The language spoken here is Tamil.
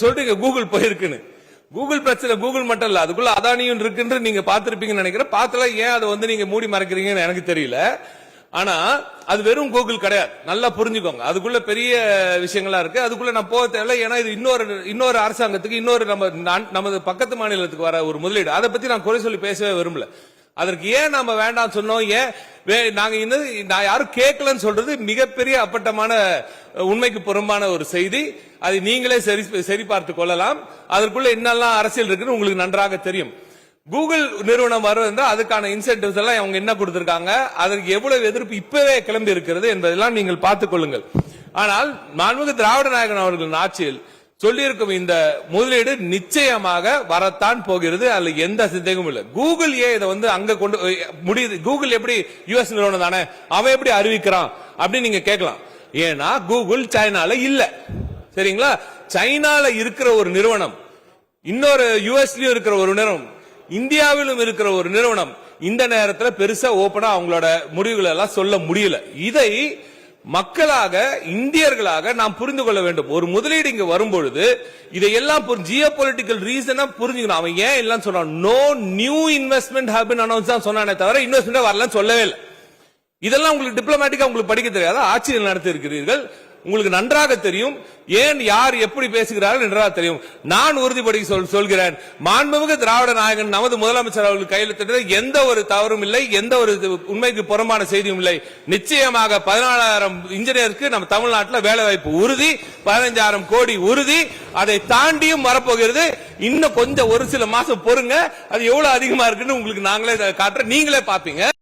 சொல்றீங்க கூகுள் போயிருக்குன்னு. கூகுள் பிரச்சனை கூகுள் மட்டும் இல்ல, அதுக்குள்ள அதானியும் இருக்குன்னு நீங்க பாத்திருப்பீங்கன்னு நினைக்கிறேன். பார்த்தல ஏன் அதை வந்து நீங்க மூடி மறைக்கிறீங்கன்னு எனக்கு தெரியல. ஆனா அது வெறும் கூகுள் கிடையாது, நல்லா புரிஞ்சுக்கோங்க. அதுக்குள்ள பெரிய விஷயங்களா இருக்கு. அதுக்குள்ள நான் போக தேவையில்ல. ஏன்னா இது இன்னொரு அரசாங்கத்துக்கு, நமது பக்கத்து மாநிலத்துக்கு வர ஒரு முதலீடு. அதை பத்தி நான் குறை சொல்லி பேசவே விரும்பல. அதற்கு ஏன் நாம வேண்டாம் சொன்னோம், ஏன் நாங்க நான் யாரும் கேட்கலன்னு சொல்றது மிகப்பெரிய அப்பட்டமான உண்மைக்கு புறம்பான ஒரு செய்தி. அதை நீங்களே சரி பார்த்து கொள்ளலாம். அதற்குள்ள என்னெல்லாம் அரசியல் இருக்குன்னு உங்களுக்கு நன்றாக தெரியும். கூகுள் நிறுவனம் வருவதா அதுக்கான இன்சென்டிவ்ஸ் எல்லாம் அவங்க என்ன கொடுத்திருக்காங்க, அதற்கு எவ்வளவு எதிர்ப்பு இப்பவே கிளம்பி இருக்கிறது என்பதெல்லாம் நீங்கள் பார்த்துக் கொள்ளுங்கள். ஆனால் மாண்புமிகு திராவிட நாயகன் அவர்களின் ஆட்சியில் சொல்லியிருக்கும் இந்த முதலீடு நிச்சயமாக வரத்தான் போகிறது. அதுல எந்த சந்தேகமும் இல்லை. கூகுள் இதை வந்து அங்க கொண்டு முடியுது. கூகுள் எப்படி யுஎஸ் நிறுவனம் தானே, அவன் எப்படி அறிவிக்கிறான் அப்படின்னு நீங்க கேட்கலாம். ஏன்னா கூகுள் சைனால இல்ல, சரிங்களா? சைனால இருக்கிற ஒரு நிறுவனம், இன்னொரு யுஎஸ்லயும் இருக்கிற ஒரு நிறுவனம், இந்தியாவிலும் இருக்கிற ஒரு நிறுவனம் இந்த நேரத்தில் பெருசா ஓபனா அவங்களோட முடிவுகள் எல்லாம் சொல்ல முடியல. இதை மக்களாக, இந்தியர்களாக நாம் புரிந்து கொள்ள வேண்டும். ஒரு முதலீடு இங்க வரும்பொழுது இதையெல்லாம் ஜியோ பொலிட்டிக்கல் ரீசனா புரிஞ்சுக்கணும். அவன் ஏன் எல்லாம் சொன்னான், no new investment have been announce தான் சொன்னானே தவிர இன்வெஸ்ட்மெண்ட் வரலன்னு சொல்லவே இல்லை. இதெல்லாம் உங்களுக்கு டிப்ளமேட்டிக்கா உங்களுக்கு படிக்க தெரியாத, ஆட்சியில் நடத்தி இருக்கிறீர்கள், உங்களுக்கு நன்றாக தெரியும். ஏன் யார் எப்படி பேசுகிறார்கள் நன்றாக தெரியும். நான் உறுதிப்படுத்தி சொல்கிறேன், மாண்புமிகு திராவிட நாயகன் நமது முதலமைச்சர் அவர்கள் கையெழுத்திட்ட எந்த ஒரு தவறும் இல்லை, எந்த ஒரு உண்மைக்கு புறம்பான செய்தியும் இல்லை. நிச்சயமாக 14,000 இன்ஜினியருக்கு நம்ம தமிழ்நாட்டில் வேலை வாய்ப்பு உறுதி, 15,000 கோடி உறுதி. அதை தாண்டியும் வரப்போகிறது. இன்னும் கொஞ்சம் ஒரு சில மாசம் பொறுங்க, அது எவ்வளவு அதிகமா இருக்குன்னு உங்களுக்கு நாங்களே காட்டுறோம், நீங்களே பாப்பீங்க.